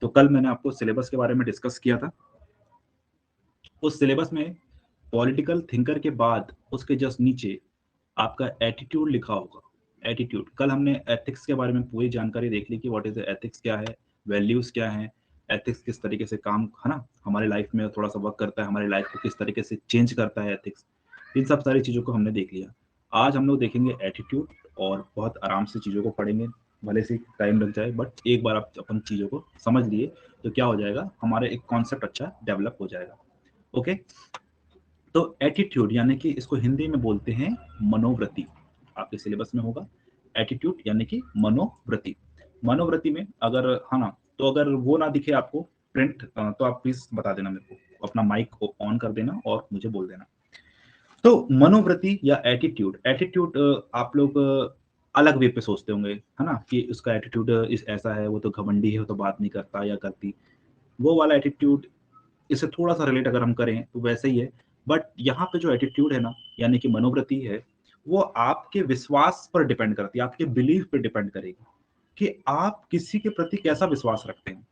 तो कल मैंने आपको सिलेबस के बारे में डिस्कस किया था। उस सिलेबस में पॉलिटिकल थिंकर के बाद उसके जस्ट नीचे आपका एटीट्यूड लिखा होगा। एटीट्यूड, कल हमने एथिक्स के बारे में पूरी जानकारी देख ली कि व्हाट इज एथिक्स क्या है, वैल्यूज क्या है, एथिक्स किस तरीके से काम है ना हमारे लाइफ में थोड़ा सा वर्क करता है, हमारे लाइफ को किस तरीके से चेंज करता है एथिक्स। इन सब सारी चीज़ों को हमने देख लिया। आज हम लोग देखेंगे एटीट्यूड और बहुत आराम से चीज़ों को पढ़ेंगे। भले से टाइम लग जाए बट एक बार आप अपन चीज़ों को समझ लिए तो क्या हो जाएगा, हमारे एक कॉन्सेप्ट अच्छा डेवलप हो जाएगा। ओके, तो एटीट्यूड यानी कि इसको हिंदी में बोलते हैं मनोवृत्ति। आपके सिलेबस में होगा एटीट्यूड यानी कि मनोवृत्ति। मनोवृत्ति में अगर है ना, तो अगर वो ना दिखे आपको प्रिंट, तो आप प्लीज बता देना मेरे को, अपना माइक को ऑन कर देना और मुझे बोल देना। तो मनोवृत्ति या एटीट्यूड, एटीट्यूड आप लोग अलग वे पे सोचते होंगे है ना, कि उसका एटीट्यूड इस ऐसा है, वो तो घमंडी है, वो तो बात नहीं करता या करती। वो वाला एटीट्यूड, इससे थोड़ा सा रिलेट अगर हम करें तो वैसे ही है। बट यहाँ पे जो एटीट्यूड है ना, यानी कि मनोवृत्ति है, वो आपके विश्वास पर डिपेंड करती है, आपके बिलीफ पर डिपेंड करेगी कि आप किसी के प्रति कैसा विश्वास रखते हैं।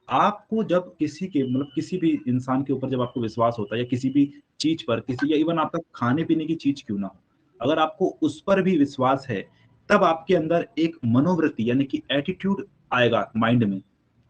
आपको जब किसी के मतलब किसी भी इंसान के ऊपर जब आपको विश्वास होता है, या किसी भी चीज पर, किसी या इवन आपका खाने पीने की चीज क्यों ना हो, अगर आपको उस पर भी विश्वास है, तब आपके अंदर एक मनोवृत्ति यानी कि एटीट्यूड आएगा माइंड में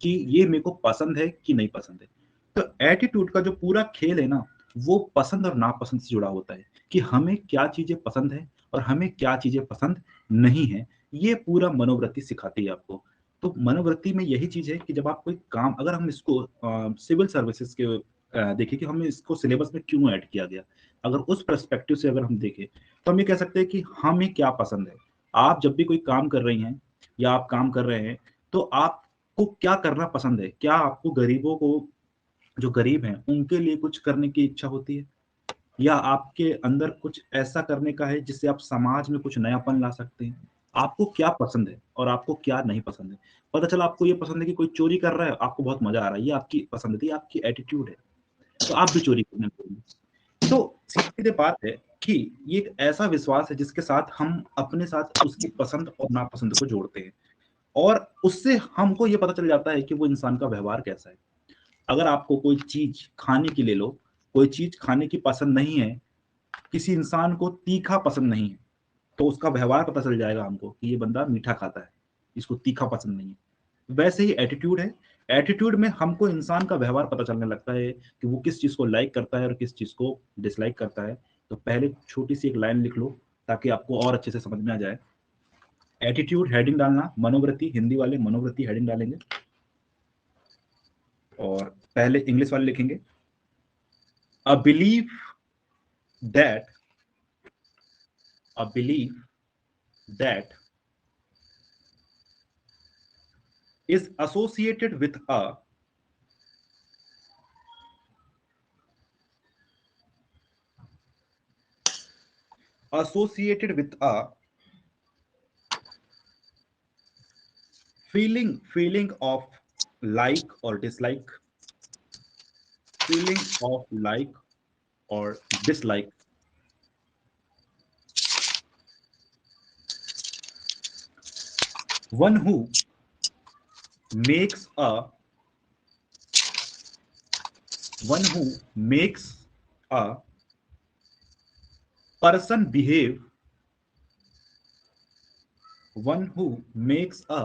कि ये मेरे को पसंद है कि नहीं पसंद है। तो एटीट्यूड का जो पूरा खेल है ना, वो पसंद और नापसंद से जुड़ा होता है कि हमें क्या चीजें पसंद है और हमें क्या चीजें पसंद नहीं है। ये पूरा मनोवृत्ति सिखाती है आपको। तो मनोवृत्ति में यही चीज है कि जब आप कोई काम, अगर हम इसको सिविल सर्विसेज के देखें कि हमें इसको सिलेबस में क्यों ऐड किया गया, अगर उस पर्सपेक्टिव से अगर हम देखें तो हम ये कह सकते हैं कि हमें क्या पसंद है। आप जब भी कोई काम कर रही हैं या आप काम कर रहे हैं, तो आपको क्या करना पसंद है? क्या आपको गरीबों को, जो गरीब हैं उनके लिए कुछ करने की इच्छा होती है, या आपके अंदर कुछ ऐसा करने का है जिससे आप समाज में कुछ नयापन ला सकते हैं? आपको क्या पसंद है और आपको क्या नहीं पसंद है? पता चला आपको ये पसंद है कि कोई चोरी कर रहा है, आपको बहुत मजा आ रहा है, ये आपकी पसंद है, ये आपकी एटीट्यूड है, तो आप भी चोरी करने लगेंगे। तो सीधी बात है कि ये एक ऐसा विश्वास है जिसके साथ हम अपने साथ उसकी पसंद और नापसंद को जोड़ते हैं, और उससे हमको ये पता चल जाता है कि वो इंसान का व्यवहार कैसा है। अगर आपको कोई चीज खाने की ले लो, कोई चीज खाने की पसंद नहीं है, किसी इंसान को तीखा पसंद नहीं है, तो उसका व्यवहार पता चल जाएगा हमको कि ये बंदा मीठा खाता है, इसको तीखा पसंद नहीं है। वैसे ही एटीट्यूड है। एटीट्यूड में हमको इंसान का व्यवहार पता चलने लगता है कि वो किस चीज को लाइक करता है और किस चीज को डिसलाइक करता है। तो पहले छोटी सी एक लाइन लिख लो ताकि आपको और अच्छे से समझ में आ जाए। एटीट्यूड हेडिंग डालना, मनोवृत्ति हिंदी वाले मनोवृत्ति हेडिंग डालेंगे, और पहले इंग्लिश वाले लिखेंगे a believe that, a belief that is associated with a associated with a feeling of like or dislike, feeling of like or dislike, one who makes a one who makes a person behave, one who makes a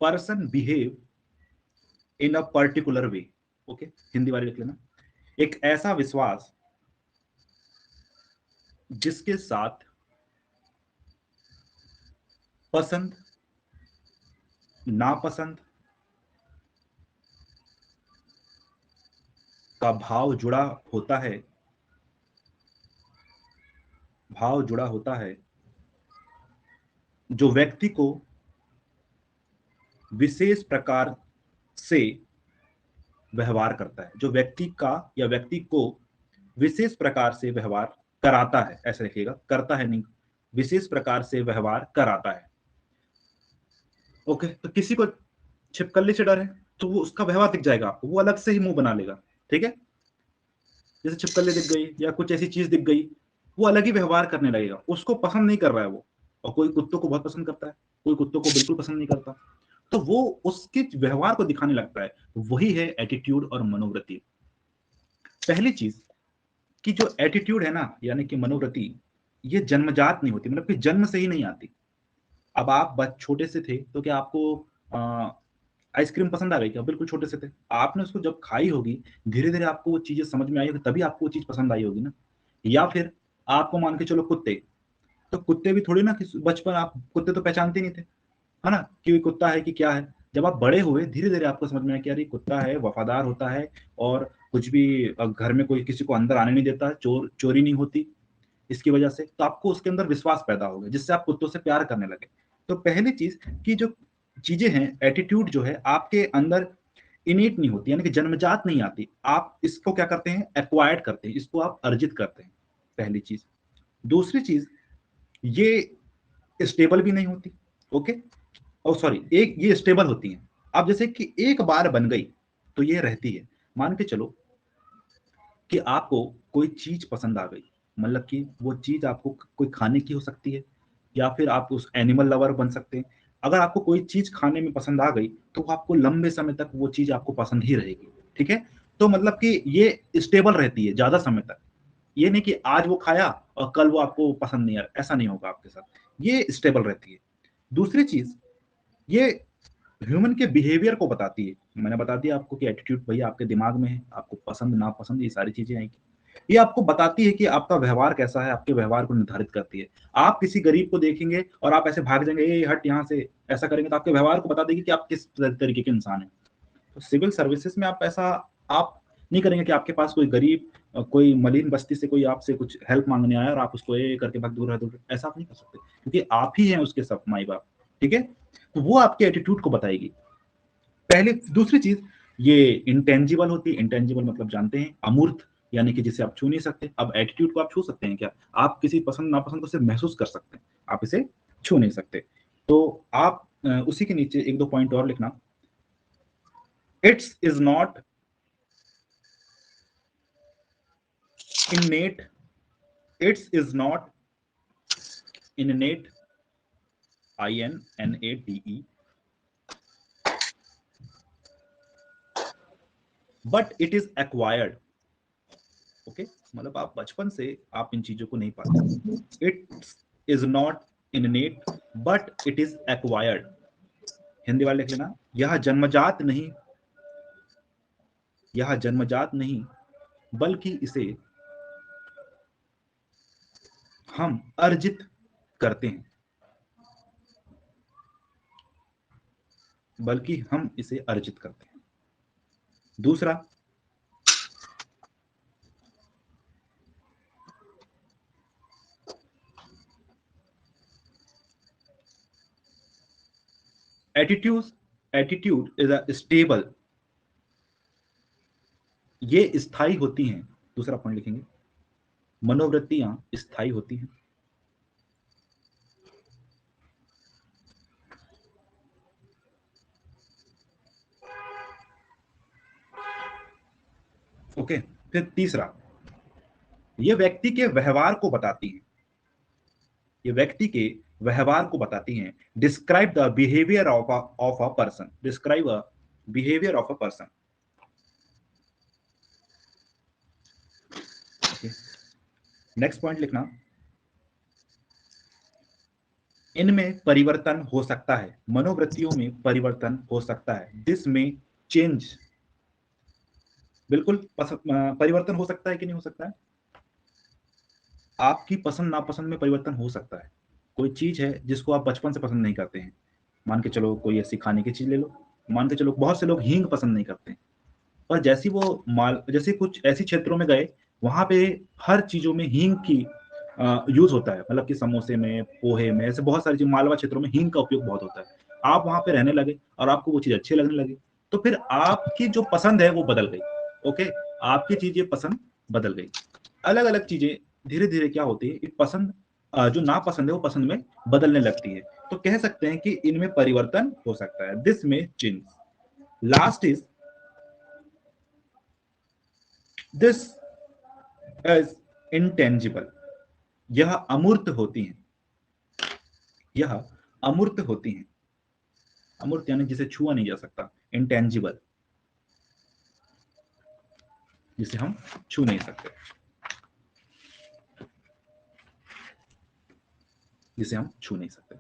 person behave in a particular way। Okay, Hindi वाले लिख लेना। एक ऐसा विश्वास जिसके साथ पसंद, नापसंद का भाव जुड़ा होता है, भाव जुड़ा होता है, जो व्यक्ति को विशेष प्रकार से व्यवहार करता है, जो व्यक्ति का या व्यक्ति को विशेष प्रकार से व्यवहार कराता है, ऐसा लिखिएगा, करता है नहीं, विशेष प्रकार से व्यवहार कराता है। ओके, तो किसी को छिपकली से डर है तो वो उसका व्यवहार दिख जाएगा आपको, वो अलग से ही मुंह बना लेगा। ठीक है, जैसे छिपकली दिख गई या कुछ ऐसी चीज दिख गई, वो अलग ही व्यवहार करने लगेगा, उसको पसंद नहीं कर रहा है वो। और कोई कुत्तों को बहुत पसंद करता है, कोई कुत्तों को बिल्कुल पसंद नहीं करता। तो वो उसके व्यवहार को दिखाने लगता है। तो वही है एटीट्यूड और मनोवृत्ति। पहली चीज कि जो एटीट्यूड है ना, यानी कि मनोवृत्ति, ये जन्मजात नहीं होती, मतलब कि जन्म से ही नहीं आती। अब आप छोटे से थे तो क्या आपको आइसक्रीम पसंद आ गई? क्या बिल्कुल छोटे से थे, आपने उसको जब खाई होगी, धीरे धीरे आपको वो चीजें समझ में आई होगी, तभी आपको वो चीज पसंद आई होगी ना। या फिर आपको मान के चलो कुत्ते, तो कुत्ते भी थोड़ी ना कि बचपन आप कुत्ते तो पहचानते नहीं थे, है ना, कि कुत्ता है कि क्या है। जब आप बड़े हुए, धीरे धीरे आपको समझ में आया कि यार ये कुत्ता है, वफादार होता है, और कुछ भी घर में कोई किसी को अंदर आने नहीं देता, चोरी नहीं होती इसकी वजह से। तो आपको उसके अंदर विश्वास पैदा हो गया, जिससे आप कुत्तों से प्यार करने लगे। तो पहली चीज कि जो चीजें हैं, एटीट्यूड जो है आपके अंदर इनेट नहीं होती, यानी कि जन्मजात नहीं आती, आप इसको क्या करते हैं, एक्वायर्ड करते हैं, इसको आप अर्जित करते हैं, पहली चीज। दूसरी चीज, ये स्टेबल भी नहीं होती। ओके, ओ सॉरी, एक ये स्टेबल होती हैं। अब जैसे कि एक बार बन गई तो ये रहती है। मान के चलो कि आपको कोई चीज पसंद आ गई, मतलब कि वो चीज आपको कोई खाने की हो सकती है, या फिर आप उस एनिमल लवर बन सकते हैं। अगर आपको कोई चीज खाने में पसंद आ गई, तो आपको लंबे समय तक वो चीज आपको पसंद ही रहेगी। ठीक है, तो मतलब कि ये स्टेबल रहती है ज्यादा समय तक। ये नहीं कि आज वो खाया और कल वो आपको पसंद नहीं आ रहा, ऐसा नहीं होगा आपके साथ। ये स्टेबल रहती है। दूसरी चीज, ये ह्यूमन के बिहेवियर को बताती है। मैंने बता दिया आपको कि एटीट्यूड भैया आपके दिमाग में है, आपको पसंद नापसंद ये सारी चीजें आएंगी। ये आपको बताती है कि आपका व्यवहार कैसा है, आपके व्यवहार को निर्धारित करती है। आप किसी गरीब को देखेंगे और आप ऐसे भाग जाएंगे, ये हट यहाँ से, ऐसा करेंगे, तो आपके व्यवहार को बता देगी कि आप किस तरीके के इंसान हैं। तो सिविल सर्विसेज में आप ऐसा आप नहीं करेंगे कि आपके पास कोई गरीब कोई मलिन बस्ती से कोई आपसे कुछ हेल्प मांगने आया और आप उसको ये करके भाग दूर है, दूर, ऐसा आप नहीं कर सकते, क्योंकि आप ही हैं उसके सब माई बाप। ठीक है, तो वो आपके एटीट्यूड को बताएगी, पहले। दूसरी चीज, ये इंटेंजिबल होती है। इंटेंजिबल मतलब जानते हैं, अमूर्त, यानी कि जिसे आप छू नहीं सकते। अब एटीट्यूड को आप छू सकते हैं क्या? आप किसी पसंद नापसंद को सिर्फ महसूस कर सकते हैं, आप इसे छू नहीं सकते। तो आप उसी के नीचे एक दो पॉइंट और लिखना। It's is not innate, its is not innate, INNATE, but it is acquired. Okay, मतलब आप बचपन से आप इन चीजों को नहीं पाते। It is not innate, but it is acquired. Hindi वाले लिख लेना, यह जन्मजात नहीं, यह जन्मजात नहीं, बल्कि इसे हम अर्जित करते हैं, बल्कि हम इसे अर्जित करते हैं। दूसरा, attitude, attitude is a stable, ये स्थायी होती हैं। दूसरा पॉइंट लिखेंगे, मनोवृत्तियां स्थायी होती हैं। ओके, फिर तीसरा, ये व्यक्ति के व्यवहार को बताती हैं, ये व्यक्ति के व्यवहार को बताती हैं। Describe the behaviour of a person, describe a behaviour of a person. Next point लिखना, इनमें परिवर्तन हो सकता है, मनोवृत्तियों में परिवर्तन हो सकता है। दिस में चेंज, बिल्कुल परिवर्तन हो सकता है कि नहीं हो सकता है? आपकी पसंद नापसंद में परिवर्तन हो सकता है। कोई चीज है जिसको आप बचपन से पसंद नहीं करते हैं, मान के चलो कोई ऐसी खाने की चीज ले लो, मान के चलो बहुत से लोग हींग पसंद नहीं करते हैं, पर जैसी वो माल, जैसे कुछ ऐसी क्षेत्रों में गए, वहां पे हर चीजों में हींग की यूज होता है, मतलब कि समोसे में, पोहे में, ऐसे बहुत सारी चीज, मालवा क्षेत्रों में हींग का उपयोग बहुत होता है। आप वहां पे रहने लगे और आपको वो चीज अच्छी लगने लगी, तो फिर आपकी जो पसंद है वो बदल गई। ओके, आपकी चीजें पसंद बदल गई। अलग अलग चीजें धीरे धीरे क्या होती है, पसंद जो नापसंद है वो पसंद में बदलने लगती है। तो कह सकते हैं कि इनमें परिवर्तन हो सकता है, दिस में change. Last is this as intangible, यह अमूर्त होती हैं, यह अमूर्त होती हैं। अमूर्त यानी जिसे छुआ नहीं जा सकता, इंटेंजिबल, जिसे हम छू नहीं सकते, जिसे हम छू नहीं सकते।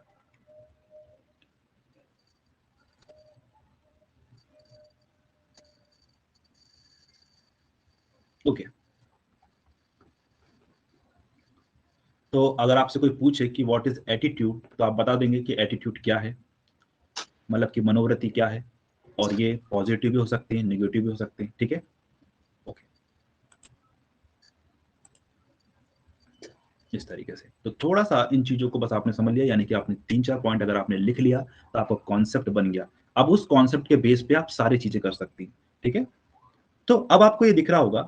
ओके, तो अगर आपसे कोई पूछे कि व्हाट इज एटीट्यूड, तो आप बता देंगे कि एटीट्यूड क्या है, मतलब कि मनोवृत्ति क्या है, और ये पॉजिटिव भी हो सकती है, नेगेटिव भी हो सकती है, ठीक है। ओके, इस तरीके से तो थोड़ा सा इन चीजों को बस आपने समझ लिया, यानी कि आपने 3-4 पॉइंट अगर आपने लिख लिया तो आपका कॉन्सेप्ट बन गया। अब उस कॉन्सेप्ट के बेस पे आप सारी चीजें कर सकती हैं, ठीक है। तो अब आपको ये दिख रहा होगा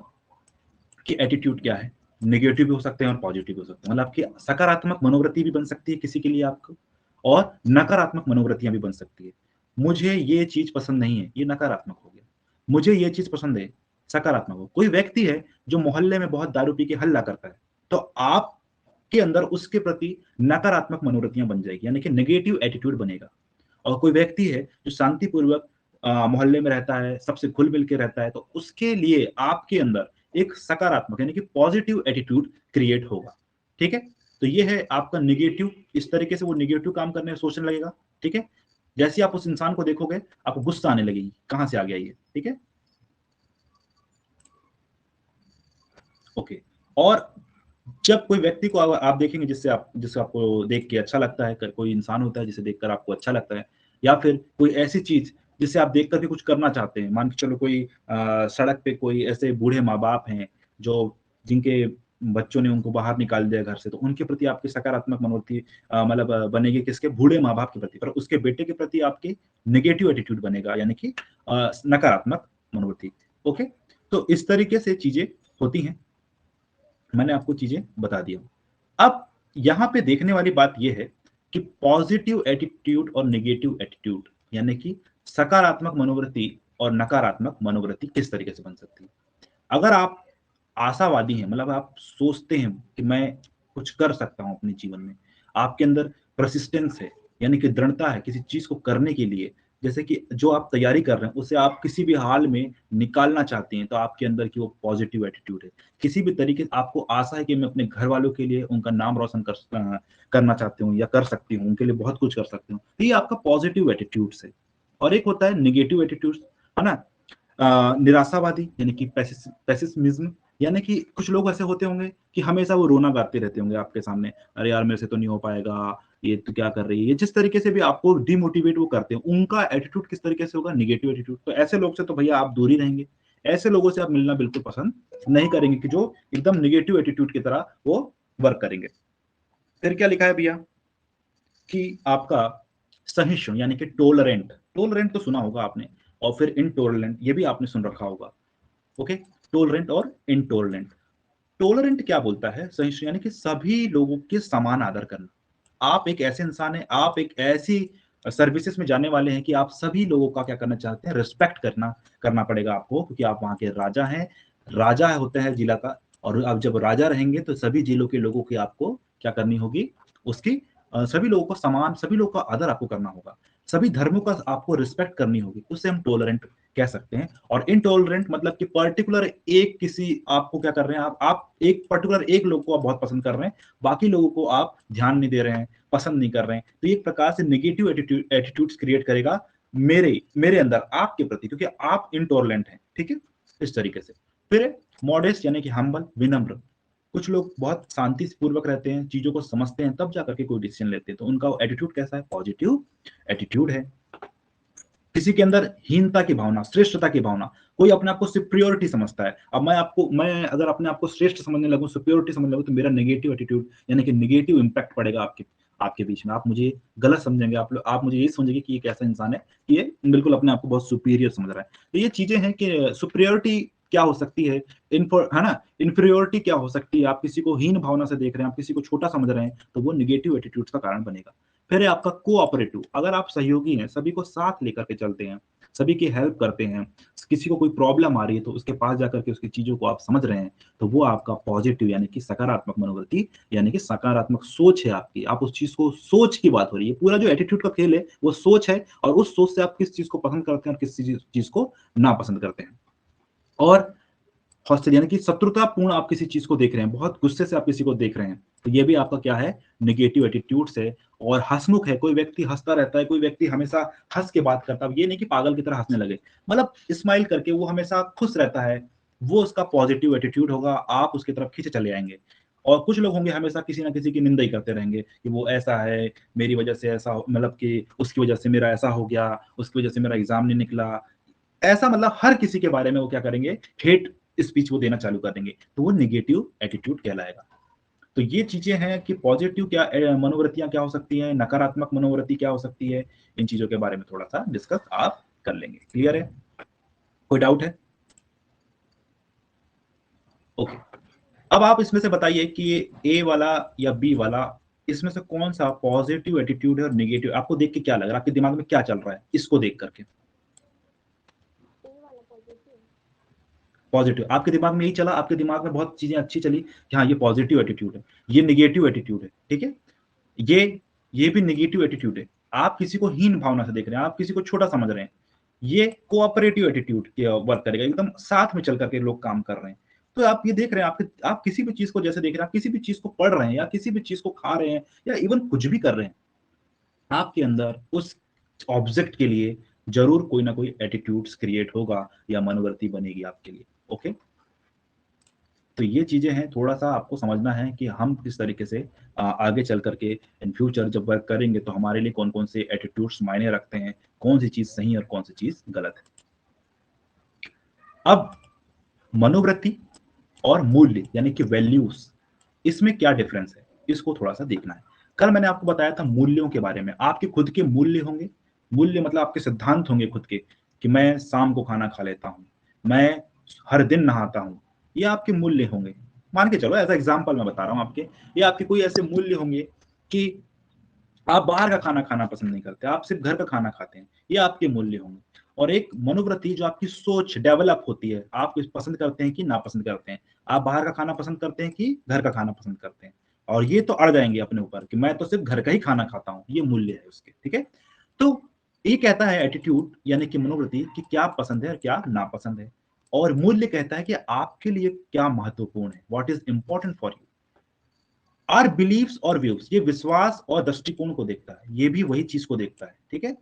कि एटीट्यूड क्या है, नेगेटिव भी हो सकते हैं और पॉजिटिव भी हो सकते हैं, मतलब आपकी सकारात्मक मनोवृत्ति भी बन सकती है किसी के लिए आपको, और नकारात्मक मनोवृत्तियां भी बन सकती है। मुझे ये चीज पसंद नहीं है, ये नकारात्मक हो गया। मुझे ये चीज पसंद है, सकारात्मक हो। कोई व्यक्ति है जो मोहल्ले में बहुत दारू पी के हल्ला करता है, तो आप के अंदर उसके प्रति नकारात्मक मनोवृत्तियां बन जाएगी, यानी कि नेगेटिव एटीट्यूड बनेगा। और कोई व्यक्ति है जो शांतिपूर्वक मोहल्ले में रहता है, सबसे घुल मिल के रहता है, तो उसके लिए आपके अंदर एक सकारात्मक यानी कि पॉजिटिव एटीट्यूड क्रिएट होगा, ठीक है। तो ये है आपका निगेटिव, इस तरीके से वो निगेटिव काम करने सोचने लगेगा, ठीक है। जैसे आप उस इंसान को देखोगे आपको गुस्सा आने लगेगी, कहां से आ गया ये, ठीक है। ओके, और जब कोई व्यक्ति को आप देखेंगे जिससे आपको देख के अच्छा लगता है, कोई इंसान होता है जिसे देखकर आपको अच्छा लगता है, या फिर कोई ऐसी चीज जिसे आप देख करके कुछ करना चाहते हैं, मान के चलो कोई सड़क पे कोई ऐसे बूढ़े माँ बाप हैं जो जिनके बच्चों ने उनको बाहर निकाल दिया घर से, तो उनके प्रति आपकी सकारात्मक मनोवृत्ति मतलब बनेगी किसके, बूढ़े माँ बाप के प्रति, पर उसके बेटे के प्रति आपकी नेगेटिव एटीट्यूड बनेगा, यानी कि नकारात्मक मनोवृत्ति। ओके, तो इस तरीके से चीजें होती हैं, मैंने आपको चीजें बता दिया। अब यहां पे देखने वाली बात यह है कि पॉजिटिव एटीट्यूड और नेगेटिव एटीट्यूड, यानी कि सकारात्मक मनोवृत्ति और नकारात्मक मनोवृत्ति किस तरीके से बन सकती है। अगर आप आशावादी हैं, मतलब आप सोचते हैं कि मैं कुछ कर सकता हूं अपने जीवन में, आपके अंदर परसिस्टेंस है, यानी कि दृढ़ता है किसी चीज को करने के लिए, जैसे कि जो आप तैयारी कर रहे हैं उसे आप किसी भी हाल में निकालना चाहते हैं, तो आपके अंदर की वो पॉजिटिव एटीट्यूड है। किसी भी तरीके से आपको आशा है कि मैं अपने घर वालों के लिए उनका नाम रोशन करना चाहती हूँ या कर सकती हूँ, उनके लिए बहुत कुछ कर सकती हूँ, तो ये आपका पॉजिटिव एटीट्यूड है। और एक होता है निगेटिव एटीट्यूड, है ना, निराशावादी, यानी कि पेसिमिज्म, यानी कि कुछ लोग ऐसे होते होंगे कि हमेशा वो रोना गाते रहते होंगे आपके सामने, अरे यार मेरे से तो नहीं हो पाएगा, ये तो क्या कर रही है, ये जिस तरीके से भी आपको डिमोटिवेट वो करते हैं, उनका एटीट्यूड किस तरीके से होगा, निगेटिव एटीट्यूड। तो ऐसे लोग से तो भैया आप दूर ही रहेंगे, ऐसे लोगों से आप मिलना बिल्कुल पसंद नहीं करेंगे कि जो एकदम निगेटिव एटीट्यूड की तरह वो वर्क करेंगे। फिर क्या लिखा है भैया कि आपका सहिष्णु, यानी कि टोलरेंट, टोलरेंट तो सुना होगा आपने, और फिर इनटोलरेंट ये भी आपने सुन रखा होगा। ओके, टोलरेंट और इनटोलरेंट। टोलरेंट क्या बोलता है, सहिष्णु यानी कि सभी लोगों के समान आदर करना। आप एक ऐसे इंसान हैं, आप एक ऐसी सर्विसेज में जाने वाले हैं कि आप सभी लोगों का क्या करना चाहते हैं, रिस्पेक्ट करना करना पड़ेगा आपको, क्योंकि आप वहां के राजा हैं, राजा होता है जिला का, और आप जब राजा रहेंगे तो सभी जिलों के लोगों की आपको क्या करनी होगी, उसकी सभी लोगों को समान, सभी लोगों का आदर आपको करना होगा, सभी धर्मों का आपको रिस्पेक्ट करनी होगी, उससे हम टोलरेंट कह सकते हैं। और इनटॉलरेंट मतलब कि पर्टिकुलर एक किसी आपको क्या कर रहे हैं, आप एक पर्टिकुलर एक लोग को आप बहुत पसंद कर रहे हैं, बाकी लोगों को आप ध्यान नहीं दे रहे हैं, पसंद नहीं कर रहे हैं, तो एक प्रकार से नेगेटिव एटीट्यूड्स क्रिएट करेगा मेरे मेरे अंदर आपके प्रति, क्योंकि आप इनटॉलरेंट हैं, ठीक है, इस तरीके से। फिर मॉडेस्ट यानी कि हम्बल, विनम्र, कुछ लोग बहुत शांति पूर्वक रहते हैं, चीजों को समझते हैं तब जाकर के कोई डिसीजन लेते हैं, तो उनका एटीट्यूड कैसा है, पॉजिटिव एटीट्यूड है। किसी के अंदर हीनता की भावना, श्रेष्ठता की भावना, कोई अपने आप को सुपीरियोरिटी समझता है। अब मैं अगर अपने आप को श्रेष्ठ समझने लगूं, सुपीरियोरिटी समझने लगूं, तो मेरा नेगेटिव एटीट्यूड यानी कि नेगेटिव इंपैक्ट पड़ेगा आपके आपके बीच में, आप मुझे गलत समझेंगे, आप मुझे ये समझेंगे कि ये कैसा इंसान है, ये बिल्कुल अपने आप को बहुत सुपीरियर समझ रहा है। तो ये चीजें हैं कि सुपीरियोरिटी क्या हो सकती है, है ना, इन्फीरियोरिटी क्या हो सकती है, आप किसी को हीन भावना से देख रहे हैं, आप किसी को छोटा समझ रहे हैं, तो वो निगेटिव एटीट्यूड का कारण बनेगा। फिर है आपका कोऑपरेटिव, अगर आप सहयोगी हैं, सभी को साथ लेकर के चलते हैं, सभी की हेल्प करते हैं, किसी को कोई प्रॉब्लम आ रही है तो उसके पास जाकर के उसकी चीजों को आप समझ रहे हैं, तो वो आपका पॉजिटिव यानी कि सकारात्मक मनोवृत्ति यानी कि सकारात्मक सोच है आपकी। आप उस चीज को, सोच की बात हो रही है, पूरा जो एटीट्यूड का खेल है वो सोच है, और उस सोच से आप किस चीज को पसंद करते हैं और किस चीज को नापसंद करते हैं। और हॉस्टिल यानी कि शत्रुतापूर्ण आप किसी चीज को देख रहे हैं, बहुत गुस्से से आप किसी को देख रहे हैं, तो ये भी आपका क्या है, नेगेटिव एटीट्यूड है। और हंसमुख है, कोई व्यक्ति हंसता रहता है, कोई व्यक्ति हमेशा हंस के बात करता है, ये नहीं कि पागल की तरह हंसने लगे, मतलब स्माइल करके वो हमेशा खुश रहता है, वो उसका पॉजिटिव एटीट्यूड होगा, आप उसकी तरफ खींचे चले आएंगे। और कुछ लोग होंगे हमेशा किसी ना किसी की निंदा ही करते रहेंगे कि वो ऐसा है, मेरी वजह से ऐसा, मतलब कि उसकी वजह से मेरा ऐसा हो गया, उसकी वजह से मेरा एग्जाम नहीं निकला, ऐसा, मतलब हर किसी के बारे में वो क्या करेंगे, हेट स्पीच वो देना चालू कर देंगे, तो वो नेगेटिव एटीट्यूड कहलाएगा। तो ये चीजें हैं कि पॉजिटिव क्या मनोवृत्तियां क्या हो सकती हैं, नकारात्मक मनोवृत्ति क्या हो सकती है, इन चीजों के बारे में थोड़ा सा डिस्कस आप कर लेंगे। क्लियर है? कोई डाउट है? ओके। अब आप इसमें से बताइए कि ये ए वाला या बी वाला, इसमें से कौन सा पॉजिटिव एटीट्यूड है और नेगेटिव, आपको देख के क्या लग रहा है, आपके दिमाग में क्या चल रहा है इसको देख करके? पॉजिटिव आपके दिमाग में यही चला, आपके दिमाग में बहुत चीजें अच्छी चली कि हाँ ये पॉजिटिव एटीट्यूड है, ये निगेटिव एटीट्यूड है, ठीक है, ये भी निगेटिव एटीट्यूड है, आप किसी को हीन भावना से देख रहे हैं, आप किसी को छोटा समझ रहे हैं, ये कोऑपरेटिव एटीट्यूड वर्क करेगा, एकदम साथ में चल करके लोग काम कर रहे हैं। तो आप ये देख रहे हैं, आप किसी भी चीज को जैसे देख रहे हैं, आप किसी भी चीज को पढ़ रहे हैं या किसी भी चीज को खा रहे हैं या इवन कुछ भी कर रहे हैं, आपके अंदर उस ऑब्जेक्ट के लिए जरूर कोई ना कोई एटीट्यूड्स क्रिएट होगा या मनोवृत्ति बनेगी आपके लिए। ओके, तो ये चीजें हैं, थोड़ा सा आपको समझना है कि हम किस तरीके से आगे चल करके इन फ्यूचर जब वर्क करेंगे तो हमारे लिए कौन कौन से एटीट्यूड्स मायने रखते हैं, कौन सी चीज सही है और कौन सी चीज गलत है। अब मनोवृत्ति और मूल्य यानी कि वैल्यूज, इसमें क्या डिफरेंस है, इसको थोड़ा सा देखना है। कल मैंने आपको बताया था मूल्यों के बारे में, आपके खुद के मूल्य होंगे, मूल्य मतलब आपके सिद्धांत होंगे खुद के, कि मैं शाम को खाना खा लेता हूं, मैं हर दिन नहाता हूं, ये आपके मूल्य होंगे। मान के चलो, ऐसा एग्जाम्पल मैं बता रहा हूं आपके, ये आपके कोई ऐसे मूल्य होंगे कि आप बाहर का खाना खाना पसंद नहीं करते, आप सिर्फ घर का खाना खाते हैं, ये आपके मूल्य होंगे। और एक मनोवृत्ति जो आपकी सोच डेवलप होती है, आप पसंद करते हैं कि नापसंद करते हैं, आप बाहर का खाना पसंद करते हैं कि घर का खाना पसंद करते हैं, और ये तो अड़ जाएंगे अपने ऊपर कि मैं तो सिर्फ घर का ही खाना खाता हूं, ये मूल्य है उसके, ठीक है। तो ये कहता है एटीट्यूड यानी कि मनोवृत्ति कि क्या पसंद है और क्या नापसंद है, और मूल्य कहता है कि आपके लिए क्या महत्वपूर्ण है, what is important for you. Our beliefs और व्यूज, ये विश्वास और दृष्टिकोण को देखता है, ये भी वही चीज को देखता है, ठीक है।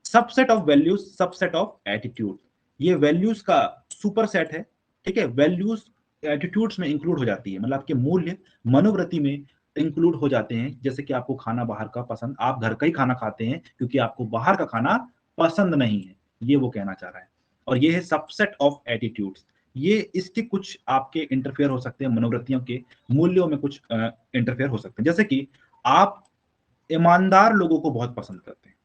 Subset of values, subset of attitude, ये वैल्यूज का सुपर सेट है, ठीक है। वैल्यूज एटीट्यूड्स में इंक्लूड हो जाती है, मतलब आपके मूल्य मनोवृत्ति में इंक्लूड हो जाते हैं। जैसे कि आपको खाना बाहर का पसंद, आप घर का ही खाना खाते हैं क्योंकि आपको बाहर का खाना पसंद नहीं है, ये वो कहना चाह रहा है। और ये है सबसेट ऑफ एटीट्यूड्स, ये इसके कुछ आपके इंटरफेयर हो सकते हैं, मनोवृत्तियों के मूल्यों में कुछ इंटरफेयर हो सकते हैं। जैसे कि आप ईमानदार लोगों को बहुत पसंद करते हैं,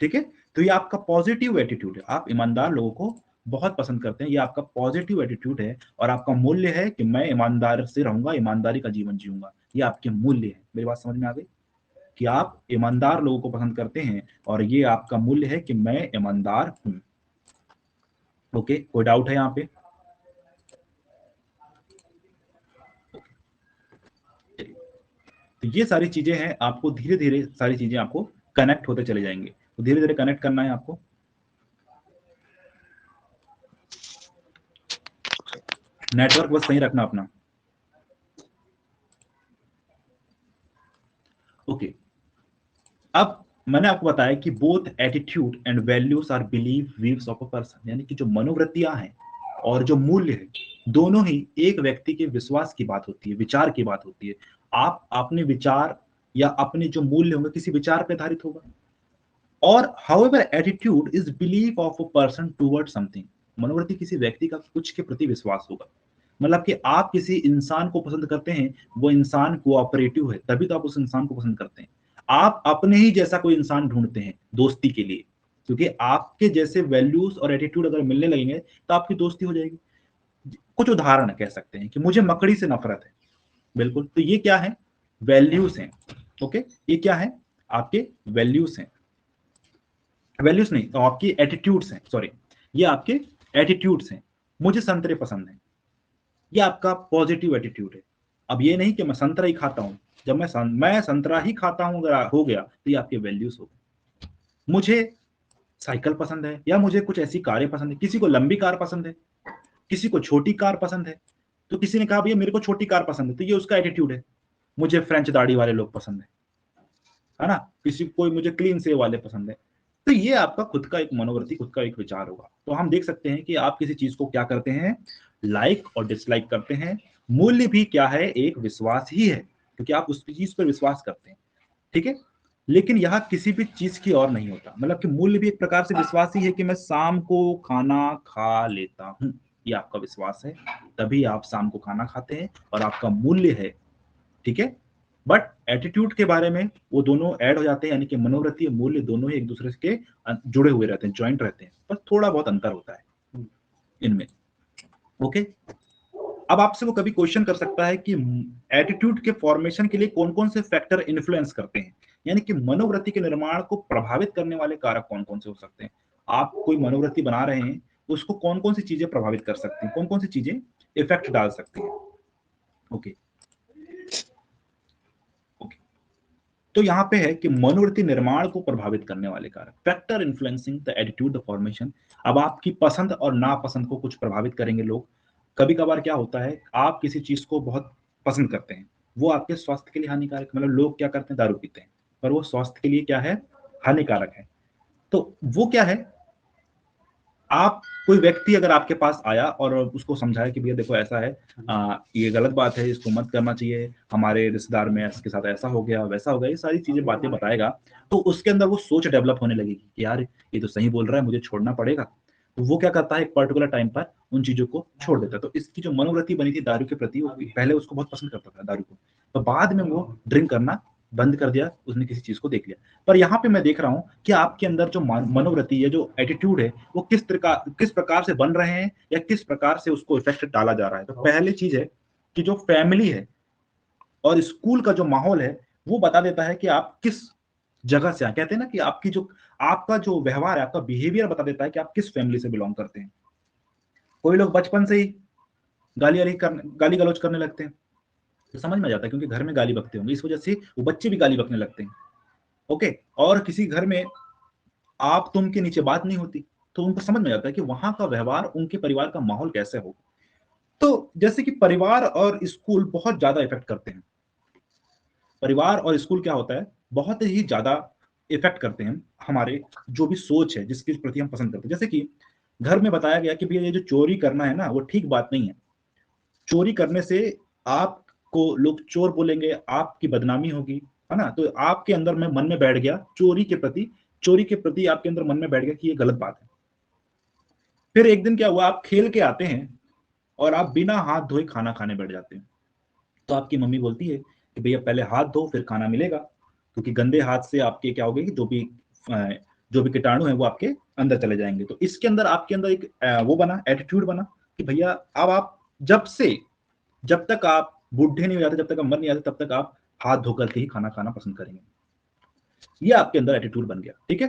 ठीक है, तो ये आपका पॉजिटिव एटीट्यूड है, आप ईमानदार लोगों को बहुत पसंद करते हैं, ये आपका पॉजिटिव एटीट्यूड है। और आपका मूल्य है कि मैं ईमानदार से रहूंगा, ईमानदारी का जीवन जीऊंगा, ये आपके मूल्य है। मेरी बात समझ में आ गई कि आप ईमानदार लोगों को पसंद करते हैं और ये आपका मूल्य है कि मैं ईमानदार हूं। ओके, कोई डाउट है यहाँ पे? तो ये सारी चीजें हैं, आपको धीरे धीरे सारी चीजें आपको कनेक्ट होते चले जाएंगे, तो धीरे धीरे कनेक्ट करना है आपको। नेटवर्क बस सही रखना अपना। ओके, अब मैंने आपको बताया कि both attitude and values are belief views of a person, यानी कि जो मनोवृत्तियां हैं और जो मूल्य है, दोनों ही एक व्यक्ति के विश्वास की बात होती है, विचार की बात होती है। आप अपने विचार या अपने जो मूल्य होंगे किसी विचार पर आधारित होगा। और however attitude is belief of a person toward something, मनोवृत्ति किसी व्यक्ति का कुछ के प्रति विश्वास होगा। मतलब कि आप किसी इंसान को पसंद करते हैं, वो इंसान कोऑपरेटिव है, तभी तो आप उस इंसान को पसंद करते हैं। आप अपने ही जैसा कोई इंसान ढूंढते हैं दोस्ती के लिए, क्योंकि आपके जैसे वैल्यूज और एटीट्यूड अगर मिलने लगेंगे तो आपकी दोस्ती हो जाएगी। कुछ उदाहरण कह सकते हैं कि मुझे मकड़ी से नफरत है, बिल्कुल, तो ये क्या है, वैल्यूज हैं। ओके, ये क्या है, आपके वैल्यूज हैं, वैल्यूज नहीं तो आपकी एटीट्यूड्स हैं, सॉरी ये आपके एटीट्यूड्स हैं। मुझे संतरे पसंद हैं, ये आपका पॉजिटिव एटीट्यूड है। अब ये नहीं कि मैं संतरा ही खाता हूं, जब मैं संतरा ही खाता हूं अगर हो गया तो ये आपके वैल्यूज हो गए। मुझे साइकिल पसंद है या मुझे कुछ ऐसी कारें पसंद है, किसी को लंबी कार पसंद है, किसी को छोटी कार पसंद है। तो किसी ने कहा भैया मेरे को छोटी कार पसंद है, तो ये उसका एटीट्यूड है। मुझे फ्रेंच दाढ़ी वाले लोग पसंद है ना, किसी कोई मुझे क्लीन सेव वाले पसंद है। तो ये आपका खुद का एक मनोवृत्ति, खुद का एक विचार होगा। तो हम देख सकते हैं कि आप किसी चीज को क्या करते हैं, लाइक और डिसलाइक करते हैं। मूल्य भी क्या है, एक विश्वास ही है, क्योंकि आप उस चीज पर विश्वास करते हैं, ठीक है। लेकिन यह किसी भी चीज की और नहीं होता, मतलब कि मूल्य भी एक प्रकार से विश्वास ही है कि मैं शाम को खाना खा लेता हूं, ये आपका विश्वास है, तभी आप शाम को खाना खाते हैं और आपका मूल्य है, ठीक है। बट एटीट्यूड के बारे में वो दोनों ऐड हो जाते हैं, यानी कि मनोवृत्ति और मूल्य दोनों ही एक दूसरे के जुड़े हुए रहते हैं, ज्वाइंट रहते हैं, बस थोड़ा बहुत अंतर होता है इनमें, ओके। अब आपसे वो कभी क्वेश्चन कर सकता है कि एटीट्यूड के फॉर्मेशन के लिए कौन कौन से फैक्टर इन्फ्लुएंस करते हैं, यानी कि मनोवृत्ति के निर्माण को प्रभावित करने वाले कारक कौन कौन से हो सकते हैं। आप कोई मनोवृत्ति बना रहे हैं, उसको कौन कौन सी चीजें प्रभावित कर सकती हैं, कौन कौन सी चीजें इफेक्ट डाल सकती हैं, ओके। तो यहाँ पे है कि मनोवृत्ति निर्माण को प्रभावित करने वाले कारक, factor influencing the attitude the formation. अब आपकी पसंद और नापसंद को कुछ प्रभावित करेंगे लोग। कभी कभार क्या होता है, आप किसी चीज को बहुत पसंद करते हैं, वो आपके स्वास्थ्य के लिए हानिकारक, मतलब लोग क्या करते हैं, दारू पीते हैं, पर वो स्वास्थ्य के लिए क्या है, हानिकारक है। तो वो क्या है, आप कोई व्यक्ति अगर आपके पास आया और उसको समझाया कि भैया देखो ऐसा है, ये गलत बात है, इसको मत करना चाहिए, हमारे रिश्तेदार में इसके साथ ऐसा हो गया वैसा हो गया, ये सारी चीजें बातें बताएगा, तो उसके अंदर वो सोच डेवलप होने लगेगी कि यार ये तो सही बोल रहा है, मुझे छोड़ना पड़ेगा। तो वो क्या करता है, एक पर्टिकुलर टाइम पर उन चीजों को छोड़ देता है। तो इसकी जो मनोवृत्ति बनी थी दारू के प्रति, वो पहले उसको बहुत पसंद करता था दारू को, तो बाद में वो ड्रिंक करना बंद कर दिया, उसने किसी चीज को देख लिया। पर यहाँ पे मैं देख रहा हूँ कि आपके अंदर जो मनोवृत्ति है, जो एटीट्यूड है, वो किस प्रकार से बन रहे हैं या किस प्रकार से उसको इफेक्ट डाला जा रहा है। तो पहली चीज है कि जो फैमिली है और स्कूल का जो माहौल है, वो बता देता है कि आप किस जगह से आए। कहते हैं ना कि आपका जो व्यवहार है, आपका बिहेवियर बता देता है कि आप किस फैमिली से बिलोंग करते हैं। कोई लोग बचपन से ही गाली गलौज करने लगते हैं, तो समझ में आ जाता है, क्योंकि घर में गाली बकते होंगे, इस वजह से वो बच्चे भी गाली बकने लगते हैं, ओके। और किसी घर में आप तुम के नीचे बात नहीं होती, तो उनको समझ में आता है कि वहां का व्यवहार, उनके परिवार का माहौल कैसे हो। तो जैसे कि परिवार और स्कूल बहुत ज्यादा इफेक्ट करते हैं। परिवार और स्कूल क्या होता है, बहुत ही ज्यादा इफेक्ट करते हैं हमारे जो भी सोच है, जिसके प्रति हम पसंद करते हैं। जैसे कि घर में बताया गया कि भैया ये जो चोरी करना है ना, वो ठीक बात नहीं है। चोरी करने से आपको लोग चोर बोलेंगे, आपकी बदनामी होगी, है ना। तो आपके अंदर में मन में बैठ गया चोरी के प्रति आपके अंदर मन में बैठ गया कि ये गलत बात है। फिर एक दिन क्या हुआ, आप खेल के आते हैं और आप बिना हाथ धोए खाना खाने बैठ जाते हैं। तो आपकी मम्मी बोलती है कि भैया पहले हाथ धो फिर खाना मिलेगा, क्योंकि गंदे हाथ से आपके क्या होगा कि जो भी कीटाणु है वो आपके अंदर चले जाएंगे। तो इसके अंदर आपके अंदर एक वो बना, एटीट्यूड बना कि भैया अब आप जब तक आप बूढ़े नहीं हो जाते, जब तक आप मर नहीं जाते, तब तक आप हाथ धो करके ही खाना खाना पसंद करेंगे। ये आपके अंदर एटीट्यूड बन गया, ठीक है।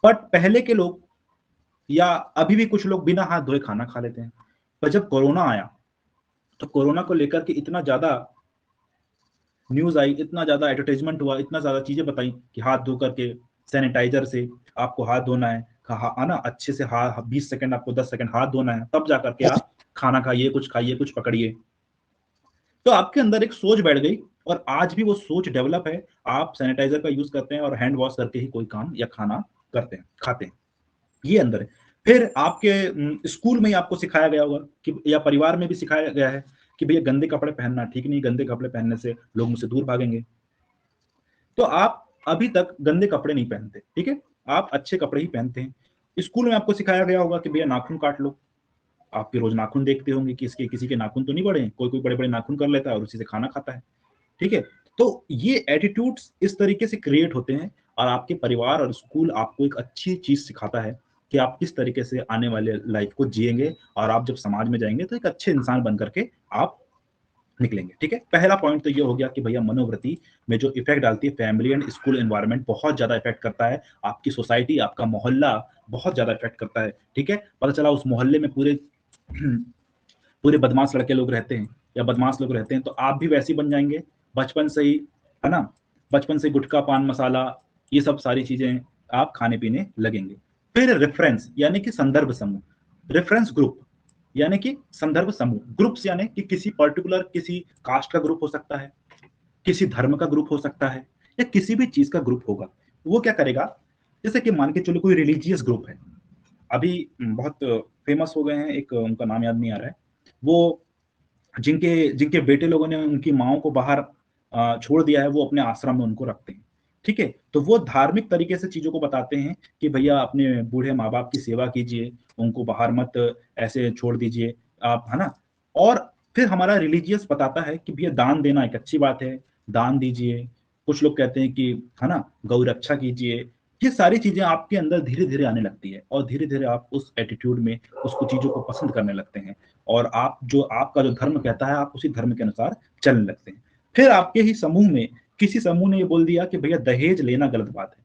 बट पहले के लोग या अभी भी कुछ लोग बिना हाथ धोए खाना खा लेते हैं। पर जब कोरोना आया, तो कोरोना को लेकर के इतना ज्यादा न्यूज आई, इतना ज्यादा एडवर्टाइजमेंट हुआ, इतना ज्यादा चीजें बताई कि हाथ धो करके सैनिटाइजर से आपको हाथ धोना है, ना अच्छे से 20 सेकंड, आपको 10 सेकंड हाथ धोना है, तब जाकर के आप खाना खाइए, कुछ खाइए, कुछ पकड़िए। तो आपके अंदर एक सोच बैठ गई, और आज भी वो सोच डेवलप है। आप सैनिटाइजर का यूज करते हैं और हैंड वॉश करके ही कोई काम या खाना करते हैं, खाते हैं, ये अंदर है। फिर आपके स्कूल में ही आपको सिखाया गया होगा कि, या परिवार में भी सिखाया गया है कि भैया गंदे कपड़े पहनना ठीक नहीं, गंदे कपड़े पहनने से लोग मुझसे दूर भागेंगे। तो आप अभी तक गंदे कपड़े नहीं पहनते, ठीक है, आप अच्छे कपड़े ही पहनते हैं। स्कूल में आपको सिखाया गया होगा कि भैया नाखून काट लो। आपके रोज नाखून देखते होंगे कि इसके किसी के नाखून तो नहीं बड़े हैं, कोई कोई बड़े बड़े नाखून कर लेता है और उसी से खाना खाता है, ठीक है। तो ये एटीट्यूड्स इस तरीके से क्रिएट होते हैं, और आपके परिवार और स्कूल आपको एक अच्छी चीज सिखाता है कि आप किस तरीके से आने वाले लाइफ को जिएंगे, और आप जब समाज में जाएंगे तो एक अच्छे इंसान बन करके आप निकलेंगे। ठीक है, पहला पॉइंट तो ये हो गया कि भैया मनोवृत्ति में जो इफेक्ट डालती है फैमिली एंड स्कूल एनवायरनमेंट बहुत ज्यादा इफेक्ट करता है। आपकी सोसाइटी, आपका मोहल्ला बहुत ज्यादा इफेक्ट करता है। ठीक है, पता चला उस मोहल्ले में पूरे पूरे बदमाश लड़के लोग रहते हैं या बदमाश लोग रहते हैं, तो आप भी वैसे ही बन जाएंगे बचपन से ही, है ना। बचपन से गुटखा पान मसाला ये सब सारी चीजें आप खाने पीने लगेंगे। फिर रेफरेंस यानी कि संदर्भ समूह, रेफरेंस ग्रुप यानी कि संदर्भ समूह, ग्रुप्स यानी कि किसी पर्टिकुलर किसी कास्ट का ग्रुप हो सकता है, किसी धर्म का ग्रुप हो सकता है, या किसी भी चीज का ग्रुप होगा। वो क्या करेगा, जैसे कि मान के चलो कोई रिलीजियस ग्रुप है, अभी बहुत फेमस हो गए हैं, एक उनका नाम याद नहीं आ रहा है, वो जिनके जिनके बेटे लोगों ने उनकी माओ को बाहर छोड़ दिया है, वो अपने आश्रम में उनको रखते हैं। ठीक है, तो वो धार्मिक तरीके से चीजों को बताते हैं कि भैया अपने बूढ़े माँ बाप की सेवा कीजिए, उनको बाहर मत ऐसे छोड़ दीजिए आप, है ना। और फिर हमारा रिलीजियस बताता है कि भैया दान देना एक अच्छी बात है, दान दीजिए। कुछ लोग कहते हैं कि, है ना, गौ रक्षा कीजिए। ये सारी चीजें आपके अंदर धीरे धीरे आने लगती है और धीरे धीरे आप उस एटीट्यूड में उसको चीजों को पसंद करने लगते हैं, और आप जो आपका जो धर्म कहता है आप उसी धर्म के अनुसार चलने लगते हैं। फिर आपके ही समूह में किसी समूह ने ये बोल दिया कि भैया दहेज लेना गलत बात है।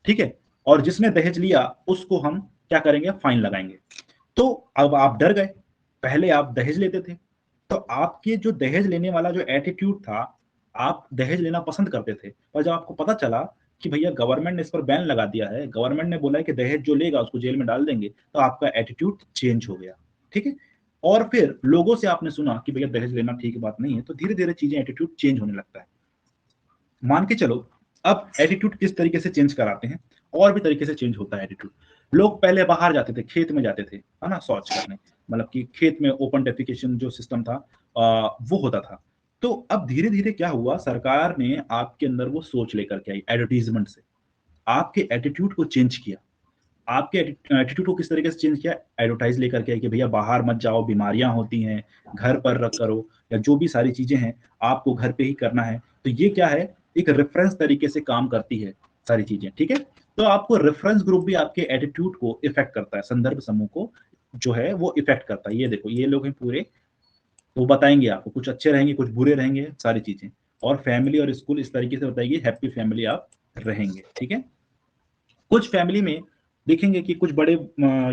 ठीक है, और जिसने दहेज लिया उसको हम क्या करेंगे, फाइन लगाएंगे। तो अब आप डर गए, पहले आप दहेज लेते थे, तो आपके जो दहेज लेने वाला जो एटीट्यूड था, आप दहेज लेना पसंद करते थे, और जब आपको पता चला कि भैया गवर्नमेंट ने इस पर बैन लगा दिया है, गवर्नमेंट ने बोला है कि दहेज जो लेगा उसको जेल में डाल देंगे, तो आपका एटीट्यूड चेंज हो गया। ठीक है, और फिर लोगों से आपने सुना कि भैया दहेज लेना ठीक बात नहीं है, तो धीरे धीरे चीजें एटीट्यूड चेंज होने लगता है। मान के चलो अब एटीट्यूड किस तरीके से चेंज कराते हैं, और भी तरीके से चेंज होता है एटीट्यूड। लोग पहले बाहर जाते थे, खेत में जाते थे, है ना, शौच करने, मतलब कि खेत में ओपन डेफिकेशन जो सिस्टम था वो होता था। तो अब धीरे धीरे क्या हुआ, सरकार ने आपके अंदर वो सोच लेकर के आई एडवर्टीजमेंट से, आपके एटीट्यूड को चेंज किया। आपके एटीट्यूड को किस तरीके से चेंज किया, एडवर्टाइज लेकर के कि भैया बाहर मत जाओ, बीमारियां होती हैं, घर पर रख करो, या जो भी सारी चीजें हैं आपको घर पे ही करना है। तो ये क्या है, एक रेफरेंस तरीके से काम करती है सारी चीजें। ठीक है, तो आपको रेफरेंस ग्रुप भी आपके एटीट्यूड को इफेक्ट करता है, संदर्भ समूह को जो है वो इफेक्ट करता है। ये देखो ये लोग हैं पूरे, वो बताएंगे आपको, कुछ अच्छे रहेंगे कुछ बुरे रहेंगे सारी चीजें। और फैमिली और स्कूल इस तरीके से बताएगी, हैप्पी फैमिली आप रहेंगे। ठीक है, कुछ फैमिली में देखेंगे कि कुछ बड़े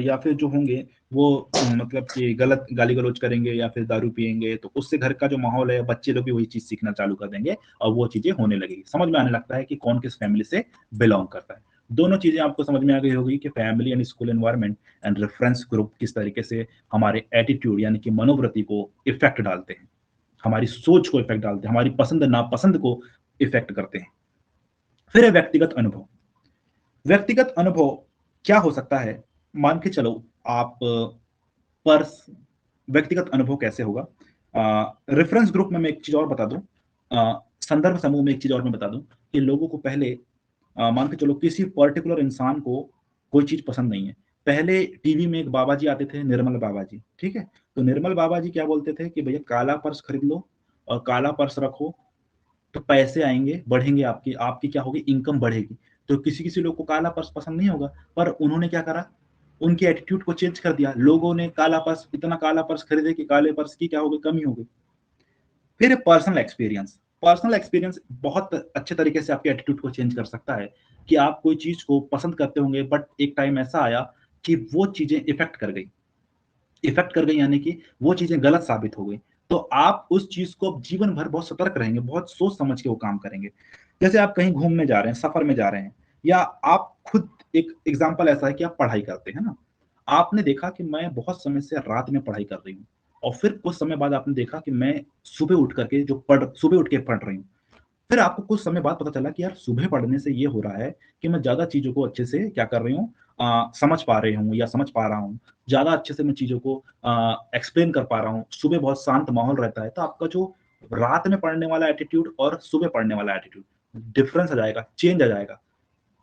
या फिर जो होंगे वो मतलब कि गलत गाली गलौज करेंगे या फिर दारू पियेंगे, तो उससे घर का जो माहौल है, बच्चे लोग भी वही चीज सीखना चालू कर देंगे और वो चीजें होने लगेगी। समझ में आने लगता है कि कौन किस फैमिली से बिलोंग करता है। दोनों चीजें आपको समझ में आ गई होगी कि family and school environment and reference group किस तरीके से हमारे एटीट्यूड यानी कि मनोवृत्ति को इफेक्ट डालते हैं, हमारी सोच को इफेक्ट डालते हैं, हमारी पसंद नापसंद को इफेक्ट करते हैं। फिर है व्यक्तिगत अनुभव। व्यक्तिगत अनुभव क्या हो सकता है, मान के चलो आप पर्स, व्यक्तिगत अनुभव कैसे होगा, रेफरेंस ग्रुप में मैं एक चीज और बता दूं, संदर्भ समूह में एक चीज और मैं बता दूं कि लोगों को पहले मान के चलो किसी पर्टिकुलर इंसान को कोई चीज पसंद नहीं है। पहले टीवी में एक बाबा जी आते थे, निर्मल बाबा जी। ठीक है, तो निर्मल बाबा जी क्या बोलते थे कि भैया काला पर्स खरीद लो और काला पर्स रखो, तो पैसे आएंगे, बढ़ेंगे, आपकी आपकी क्या होगी, इनकम बढ़ेगी। तो किसी किसी लोग को काला पर्स पसंद नहीं होगा, पर उन्होंने क्या करा, उनके एटीट्यूड को चेंज कर दिया। लोगों ने काला पर्स, इतना काला पर्स खरीदे कि काले पर्स की क्या हो गई, कमी हो गई। फिर पर्सनल एक्सपीरियंस, पर्सनल एक्सपीरियंस बहुत अच्छे तरीके से आपके एटीट्यूड को चेंज कर सकता है कि आप कोई चीज को पसंद करते होंगे, बट एक टाइम ऐसा आया कि वो चीजें इफेक्ट कर गई, इफेक्ट कर गई यानी कि वो चीजें गलत साबित हो गई। तो आप उस चीज को अब जीवन भर बहुत सतर्क रहेंगे, बहुत सोच समझ के वो काम करेंगे। जैसे आप कहीं घूमने जा रहे हैं, सफर में जा रहे हैं, या आप खुद, एक एग्जाम्पल ऐसा है कि आप पढ़ाई करते हैं ना, आपने देखा कि मैं बहुत समय से रात में पढ़ाई कर रही हूँ, और फिर कुछ समय बाद आपने देखा कि मैं सुबह उठ के पढ़ रही हूँ। फिर आपको कुछ समय बाद पता चला कि यार सुबह पढ़ने से ये हो रहा है कि मैं ज्यादा चीजों को अच्छे से क्या कर रही हूँ, समझ पा रही हूँ या समझ पा रहा हूँ, ज्यादा अच्छे से मैं चीजों को एक्सप्लेन कर पा रहा हूँ। सुबह बहुत शांत माहौल रहता है, तो आपका जो रात में पढ़ने वाला एटीट्यूड और सुबह पढ़ने वाला एटीट्यूड, डिफरेंस आ जाएगा, चेंज आ जाएगा,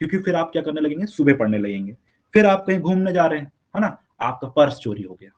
क्योंकि फिर आप क्या करने लगेंगे, सुबह पढ़ने लगेंगे। फिर आप कहीं घूमने जा रहे हैं, है ना, आपका पर्स चोरी हो गया।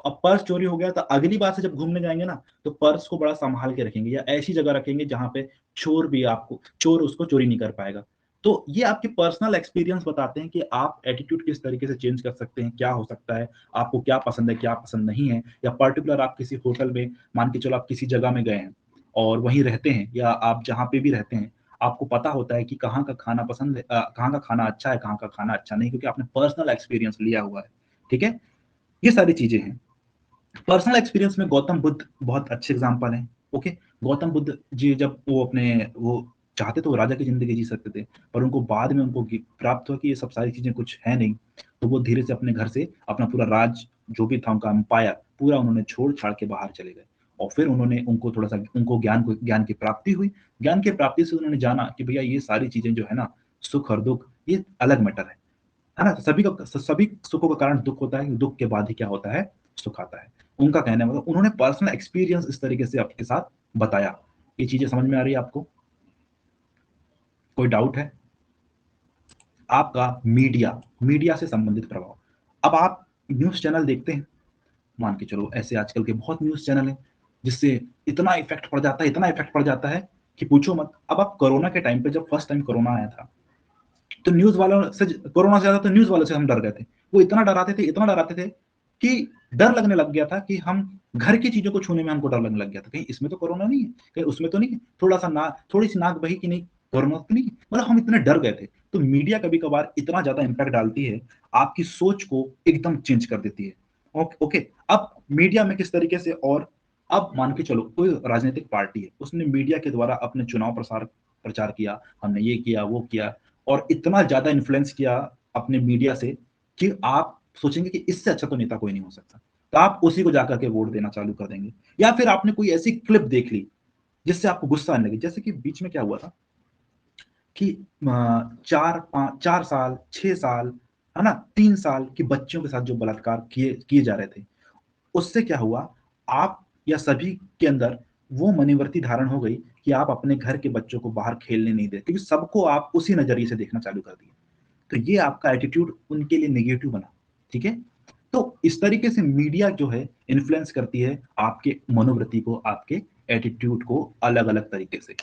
अब पर्स चोरी हो गया तो अगली बार से जब घूमने जाएंगे ना, तो पर्स को बड़ा संभाल के रखेंगे, या ऐसी जगह रखेंगे जहां पे चोर उसको चोरी नहीं कर पाएगा। तो ये आपके पर्सनल एक्सपीरियंस बताते हैं कि आप एटीट्यूड किस तरीके से चेंज कर सकते हैं, क्या हो सकता है, आपको क्या पसंद है, क्या पसंद नहीं है, या पर्टिकुलर आप किसी होटल में, मान के चलो आप किसी जगह में गए हैं और वहीं रहते हैं, या आप जहाँ पे भी रहते हैं, आपको पता होता है कि कहाँ का खाना पसंद है, कहाँ का खाना अच्छा है, कहाँ का खाना अच्छा नहीं, क्योंकि आपने पर्सनल एक्सपीरियंस लिया हुआ है। ठीक है, ये सारी चीजें हैं। पर्सनल एक्सपीरियंस में गौतम बुद्ध बहुत अच्छे एग्जांपल हैं। ओके, गौतम बुद्ध जी जब वो चाहते तो वो राजा की जिंदगी जी सकते थे, पर उनको बाद में उनको प्राप्त हुआ कि ये सब सारी चीजें कुछ है नहीं, तो वो धीरे से अपने घर से अपना पूरा राज जो भी था उनका एम्पायर पूरा उन्होंने छोड़ छाड़ के बाहर चले गए। और फिर उन्होंने उनको थोड़ा सा उनको ज्ञान की प्राप्ति हुई। ज्ञान की प्राप्ति से उन्होंने जाना कि भैया ये सारी चीजें जो है ना, सुख और दुख ये अलग मैटर है ना। सभी सुखों का कारण दुख होता है, दुख के बाद ही क्या होता है, सुख आता है। उनका कहना है, मतलब उन्होंने पर्सनल एक्सपीरियंस इस तरीके से आपके साथ बताया। ये चीजें समझ में आ रही है आपको? कोई डाउट है? आपका मीडिया, मीडिया से संबंधित प्रभाव। अब आप न्यूज चैनल देखते हैं, मान के चलो ऐसे आजकल के बहुत न्यूज चैनल हैं जिससे इतना इफेक्ट पड़ जाता है, इतना इफेक्ट पड़ जाता है कि पूछो मत। अब आप कोरोना के टाइम पे, जब फर्स्ट टाइम कोरोना आया था, तो न्यूज वालों से, कोरोना से ज्यादा तो न्यूज वालों से हम डर गए थे। वो इतना डराते थे, इतना डराते थे कि डर लगने लग गया था कि हम घर की चीजों को छूने में हमको डर लगने लग गया था, कहीं इसमें तो कोरोना नहीं है, कहीं उसमें तो नहीं है, थोड़ा सा ना थोड़ी सी नाक बही कि नहीं कोरोना तो नहीं है, मतलब हम इतने डर गए थे। तो मीडिया कभी कभार इतना ज्यादा इंपैक्ट डालती है, आपकी सोच को एकदम चेंज कर देती है। ओके, अब मीडिया में किस तरीके से, और अब मान के चलो कोई राजनीतिक पार्टी है, उसने मीडिया के द्वारा अपने चुनाव प्रचार किया, हमने ये किया वो किया, और इतना ज्यादा इन्फ्लुएंस किया अपने मीडिया से कि आप सोचेंगे कि इससे अच्छा तो नेता कोई नहीं हो सकता, तो आप उसी को जाकर के वोट देना चालू कर देंगे। या फिर आपने कोई ऐसी क्लिप देख ली जिससे आपको गुस्सा आने लगी, जैसे कि बीच में क्या हुआ था कि 4 साल 6 साल, है ना, 3 साल की बच्चियों के साथ जो बलात्कार किए किए जा रहे थे, उससे क्या हुआ, आप या सभी के अंदर वो मनोवृत्ति धारण हो गई कि आप अपने घर के बच्चों को बाहर खेलने नहीं देते, क्योंकि सबको आप उसी नजरिए से देखना चालू कर दिए। तो ये आपका एटीट्यूड उनके लिए नेगेटिव बना। ठीक है, तो इस तरीके से मीडिया जो है इन्फ्लुएंस करती है आपके मनोवृत्ति को, आपके एटीट्यूड को अलग अलग तरीके से।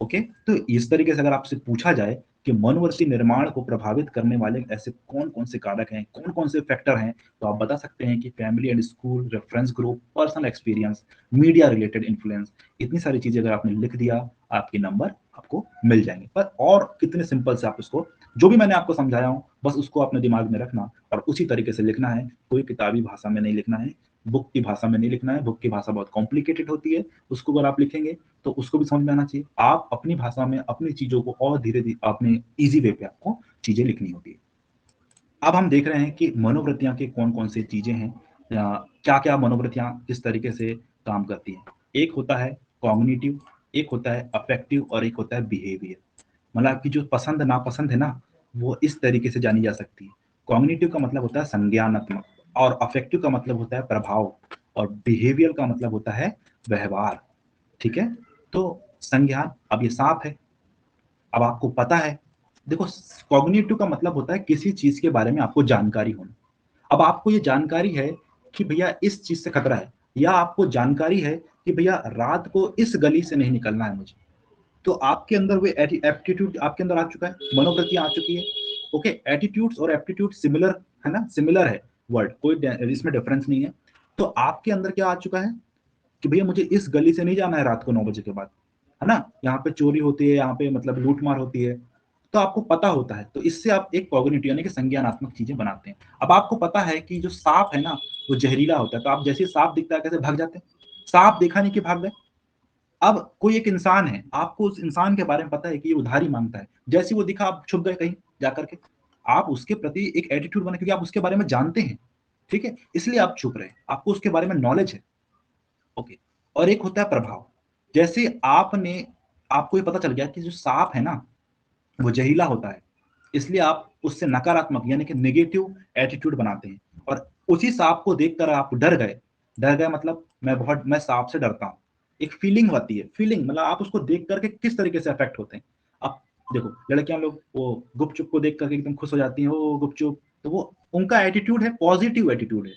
ओके, तो इस तरीके से अगर आपसे पूछा जाए कि मनोवृत्ति निर्माण को प्रभावित करने वाले ऐसे कौन कौन से कारक हैं, कौन कौन से फैक्टर हैं, तो आप बता सकते हैं कि family and school, reference group, personal experience, media related influence. इतनी सारी चीजें अगर आपने लिख दिया, आपके नंबर आपको मिल जाएंगे। पर और कितने सिंपल से आप उसको, जो भी मैंने आपको समझाया हूं, बस उसको अपने दिमाग में रखना और उसी तरीके से लिखना है। कोई किताबी भाषा में नहीं लिखना है, बुक की भाषा में नहीं लिखना है। बुक की भाषा बहुत कॉम्प्लिकेटेड होती है, उसको अगर आप लिखेंगे तो उसको भी समझ में आना चाहिए। आप अपनी भाषा में अपनी चीजों को और धीरे धीरे अपने इजी वे पे आपको चीजें लिखनी होती है। अब हम देख रहे हैं कि मनोवृत्तियां की कौन कौन सी चीजें हैं, क्या क्या मनोवृत्तियां किस तरीके से काम करती हैं। एक होता है कॉग्निटिव, एक होता है अफेक्टिव, और एक होता है बिहेवियर। मतलब कि जो पसंद नापसंद है ना, वो इस तरीके से जानी जा सकती है। कॉग्निटिव का मतलब होता है संज्ञानात्मक, और अफेक्टिव का मतलब होता है प्रभाव, और बिहेवियर का मतलब होता है व्यवहार। ठीक है, तो संज्ञान, अब ये सांप है, अब आपको पता है। देखो, कॉग्निटिव का मतलब होता है किसी चीज के बारे में आपको जानकारी होना। अब आपको ये जानकारी है कि भैया इस चीज से खतरा है, या आपको जानकारी है कि भैया रात को इस गली से नहीं निकलना है मुझे, तो आपके अंदर वो एप्टीट्यूड आपके अंदर आ चुका है, मनोवृत्ति आ चुकी है। ओके, एटीट्यूड्स और एप्टीट्यूड सिमिलर है ना, सिमिलर है वर्ड, कोई इसमें डिफरेंस नहीं है। तो आपके अंदर क्या आ चुका है कि भैया मुझे इस गली से नहीं जाना है रात को 9 बजे के बाद, है ना, यहाँ पे चोरी होती है, यहाँ पे मतलब लूट मार होती है। तो आपको पता होता है, तो इससे आप एक कॉग्निटिव यानी कि संज्ञानात्मक चीजें बनाते हैं। अब आपको पता है कि जो सांप है ना, वो जहरीला होता है, तो आप जैसे ही सांप दिखता है कैसे भाग जाते हैं, सांप देखा नहीं कि भाग गए। अब कोई एक इंसान है, आपको उस इंसान के बारे में पता है कि ये उधारी मांगता है, जैसे ही वो दिखा आप छुप गए कहीं जाकर के। आप उसके प्रति एक एटीट्यूड बना, क्योंकि आप उसके बारे में जानते हैं। ठीक है, इसलिए आप छुप रहे हैं, आपको उसके बारे में नॉलेज है। ओके, और एक होता है प्रभाव। जैसे आपको ये पता चल गया कि जो सांप है ना, वो जहरीला होता है, इसलिए आप उससे नकारात्मक यानी कि नेगेटिव एटीट्यूड बनाते हैं, और उसी सांप को देखकर आप डर गए। डर गए मतलब मैं सांप से डरता हूँ। एक फीलिंग होती है, फीलिंग मतलब आप उसको देख करके किस तरीके से अफेक्ट होते हैं। अब देखो, लड़कियां लोग वो गुपचुप को देख करके एकदम खुश हो जाती हैं, वो गुपचुप, तो वो उनका एटीट्यूड है, पॉजिटिव एटीट्यूड है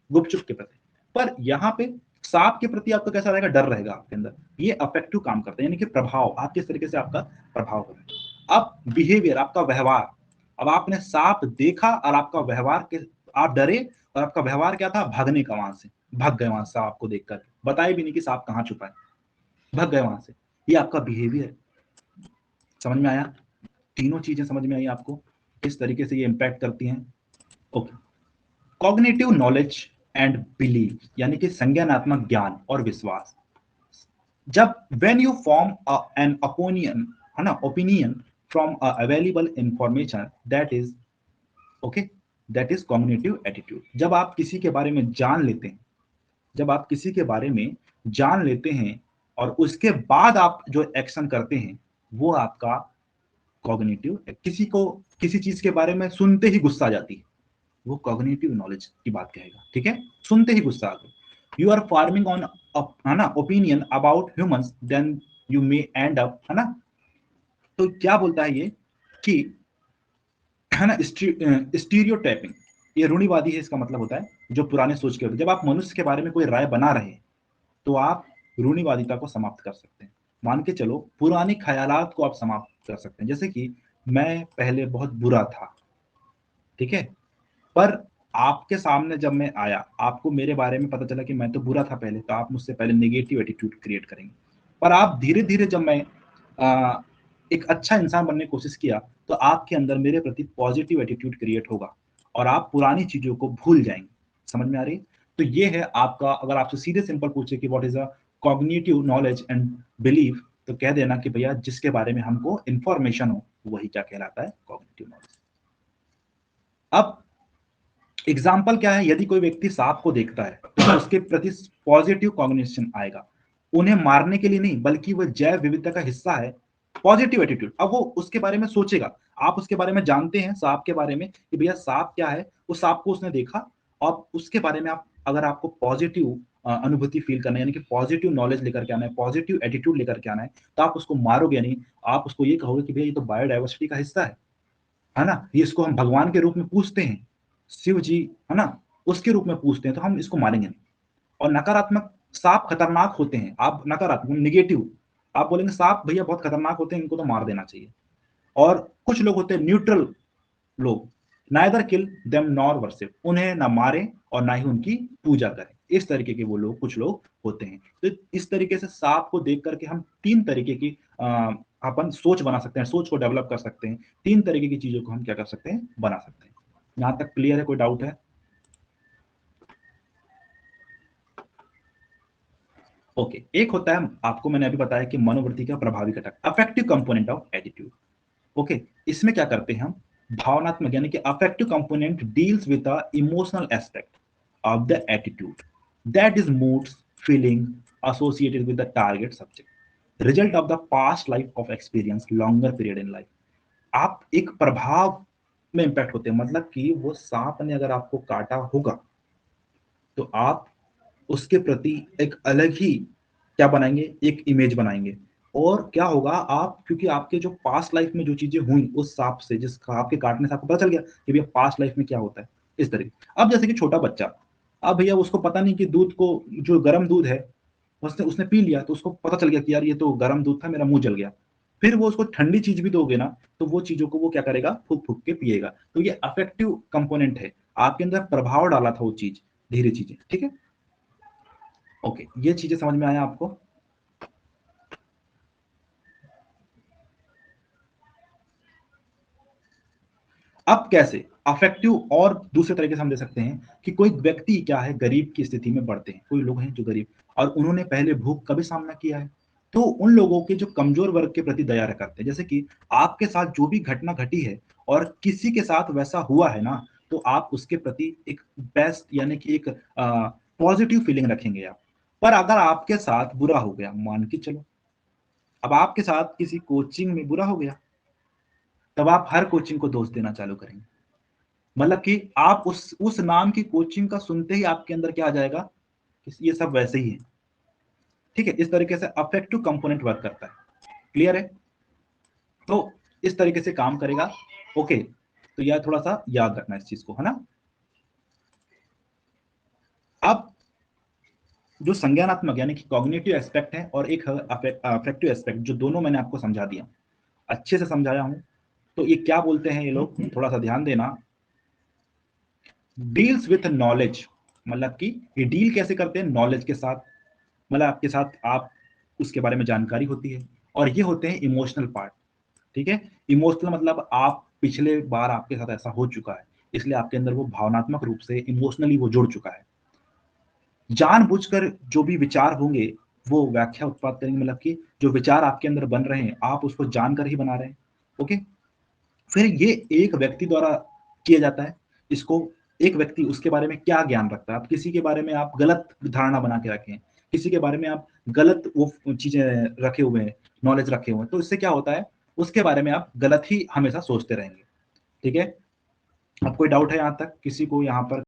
गुपचुप के प्रति। पर यहाँ पे सांप के प्रति आपका कैसा रहेगा, डर रहेगा आपके अंदर। ये अफेक्टिव काम करता है, यानी कि प्रभाव, आप किस तरीके से आपका प्रभाव होता है। अब बिहेवियर, आपका व्यवहार, अब आपने सांप देखा और आपका व्यवहार के, आप डरे और आपका व्यवहार क्या था, भागने का, वहां से भाग गए, वहां सांप को देखकर बताए भी नहीं कि सांप कहाँ छुपा है, भाग गए वहां से। ये आपका बिहेवियर। समझ में आया? तीनों चीजें समझ में आई आपको किस तरीके से ये इंपैक्ट करती हैं? Okay. Cognitive knowledge and belief, यानी कि संज्ञानात्मक ज्ञान और विश्वास। जब when you form an opinion, है ना, opinion from available information, that is okay, that is cognitive attitude. जब आप किसी के बारे में जान लेते हैं, जब आप किसी के बारे में जान लेते हैं और उसके बाद आप जो एक्शन करते हैं, वो आपका कॉग्निटिव। किसी को किसी चीज के बारे में सुनते ही गुस्सा आ जाती है, वो कॉग्निटिव नॉलेज की बात कहेगा, ठीक है, सुनते ही गुस्सा आ गया। यू आर फार्मिंग ऑन, है ना, opinion about humans, then you may end up, है ना। तो क्या बोलता है ये कि, है ना, स्टीरियोटाइपिंग, ये रूढ़िवादी है, इसका मतलब होता है जो पुराने सोच के होते हैं। जब आप मनुष्य के बारे में कोई राय बना रहे हैं तो आप रूढ़िवादिता को समाप्त कर सकते हैं। मान के चलो पुराने ख्यालात को आप समाप्त कर सकते हैं, जैसे कि मैं पहले बहुत बुरा था, ठीक है, पर आपके सामने जब मैं आया, आपको मेरे बारे में पता चला कि मैं तो बुरा था पहले, तो आप मुझसे पहले नेगेटिव एटीट्यूड क्रिएट करेंगे। पर आप धीरे धीरे जब मैं आ, एक अच्छा इंसान बनने की कोशिश किया, तो आपके अंदर मेरे प्रति पॉजिटिव एटीट्यूड क्रिएट होगा और आप पुरानी चीजों को भूल जाएंगे। समझ में आ रही है? तो ये है आपका, अगर आपसे सीधे सिंपल पूछे कि what is a cognitive knowledge and belief, तो कह देना कि भैया जिसके बारे में हमको इंफॉर्मेशन हो वही क्या कहलाता है, कॉग्निटिव नॉलेज। अब एग्जाम्पल क्या है, यदि कोई व्यक्ति सांप को देखता है तो उसके प्रति पॉजिटिव कॉग्निशन आएगा, उन्हें मारने के लिए नहीं, बल्कि वह जैव विविधता का हिस्सा है, पॉजिटिव एटीट्यूड। अब वो उसके बारे में सोचेगा, आप उसके बारे में जानते हैं सांप के बारे में कि भैया सांप क्या है, उस सांप को उसने देखा, और उसके बारे में आप, अगर आपको पॉजिटिव अनुभूति फील करना है, यानी कि पॉजिटिव नॉलेज लेकर के आना है, पॉजिटिव एटीट्यूड लेकर के आना है, तो आप उसको मारोगे नहीं, आप उसको ये कहोगे कि भैया ये तो बायोडाइवर्सिटी का हिस्सा है ना, ये इसको हम भगवान के रूप में पूछते हैं, शिव जी, है ना, उसके रूप में पूछते हैं, तो हम इसको मारेंगे नहीं। और नकारात्मक, सांप खतरनाक होते हैं, आप नकारात्मक निगेटिव, आप बोलेंगे सांप भैया बहुत खतरनाक होते हैं, इनको तो मार देना चाहिए। और कुछ लोग होते हैं न्यूट्रल लोग, neither kill them nor worship, उन्हें ना मारे और ना ही उनकी पूजा करें, इस तरीके के वो लोग, कुछ लोग होते हैं। तो इस तरीके से सांप को देख करके हम तीन तरीके की अपन सोच बना सकते हैं, सोच को डेवलप कर सकते हैं, तीन तरीके की चीजों को हम क्या कर सकते हैं, बना सकते हैं। यहां तक क्लियर है? कोई डाउट है? ओके। एक होता है, आपको मैंने अभी बताया कि मनोवृत्ति का प्रभावी घटक, affective component of attitude. Okay, इसमें क्या करते हैं हम, भावनात्मक, यानी कि affective component deals with the emotional aspect of the attitude, that is moods, feeling associated with the target subject, result of the past life of experience, longer period in life। आप एक प्रभाव में इंपैक्ट होते हैं, मतलब कि वो सांप ने अगर आपको काटा होगा तो आप उसके प्रति एक अलग ही क्या बनाएंगे, एक इमेज बनाएंगे। और क्या होगा, आप क्योंकि आपके जो पास्ट लाइफ में जो चीजें हुई उस सांप से, जिस आपके काटने से आपको पता चल गया कि भैया पास्ट लाइफ में क्या होता है, इस तरीके। अब जैसे कि छोटा बच्चा, अब भैया उसको पता नहीं कि दूध को, जो गर्म दूध है, उसने उसने पी लिया, तो उसको पता चल गया कि यार ये तो गर्म दूध था, मेरा मुंह जल गया। फिर वो उसको ठंडी चीज भी दोगे ना, तो वो चीजों को वो क्या करेगा, फूक फूक के पिएगा। तो ये अफेक्टिव कंपोनेंट है, आपके अंदर प्रभाव डाला था वो चीज, धीरे चीजें, ठीक है। ओके, ये चीजें समझ में आया आपको? अब कैसे अफेक्टिव, और दूसरे तरीके से हम दे सकते हैं कि कोई व्यक्ति क्या है, गरीब की स्थिति में बढ़ते हैं, कोई लोग हैं जो गरीब, और उन्होंने पहले भूख का भी सामना किया है, तो उन लोगों के जो कमजोर वर्ग के प्रति दया करते हैं। जैसे कि आपके साथ जो भी घटना घटी है और किसी के साथ वैसा हुआ है ना, तो आप उसके प्रति एक बेस्ट, यानी कि एक पॉजिटिव फीलिंग रखेंगे आप। पर अगर आपके साथ बुरा हो गया, मान के चलो, अब आपके साथ किसी कोचिंग में बुरा हो गया, तब आप हर कोचिंग को दोष देना चालू करेंगे। मतलब कि आप उस नाम की कोचिंग का सुनते ही आपके अंदर क्या आ जाएगा कि ये सब वैसे ही है, ठीक है। इस तरीके से अफेक्टिव कंपोनेंट वर्क करता है। क्लियर है? तो इस तरीके से काम करेगा। ओके, तो यह थोड़ा सा याद रखना इस चीज को, है ना। अब जो संज्ञानात्मक, यानी कि कॉग्निटिव एस्पेक्ट है, और एक अफेक्टिव एस्पेक्ट, जो दोनों मैंने आपको समझा दिया। अच्छे से समझाया हूं। तो ये क्या बोलते हैं ये लोग, थोड़ा सा ध्यान देना। डील्स विथ नॉलेज, मतलब कि ये डील कैसे करते हैं, नॉलेज के साथ, मतलब आपके साथ आप उसके बारे में जानकारी होती है। और ये होते हैं इमोशनल पार्ट, ठीक है। इमोशनल मतलब आप पिछले बार आपके साथ ऐसा हो चुका है, इसलिए आपके अंदर वो भावनात्मक रूप से इमोशनली वो जुड़ चुका है। जानबूझकर जो भी विचार होंगे वो व्याख्या उत्पाद करेंगे, मतलब कि जो विचार आपके अंदर बन रहे हैं आप उसको जानकर ही बना रहे हैं। ओके, फिर ये एक व्यक्ति द्वारा किया जाता है। इसको एक व्यक्ति उसके बारे में क्या ज्ञान रखता है, आप किसी के बारे में आप गलत धारणा बना के रखें, किसी के बारे में आप गलत वो चीजें रखे हुए हैं, नॉलेज रखे हुए हैं, तो इससे क्या होता है, उसके बारे में आप गलत ही हमेशा सोचते रहेंगे। ठीक है, अब कोई डाउट है यहाँ तक किसी को यहाँ पर?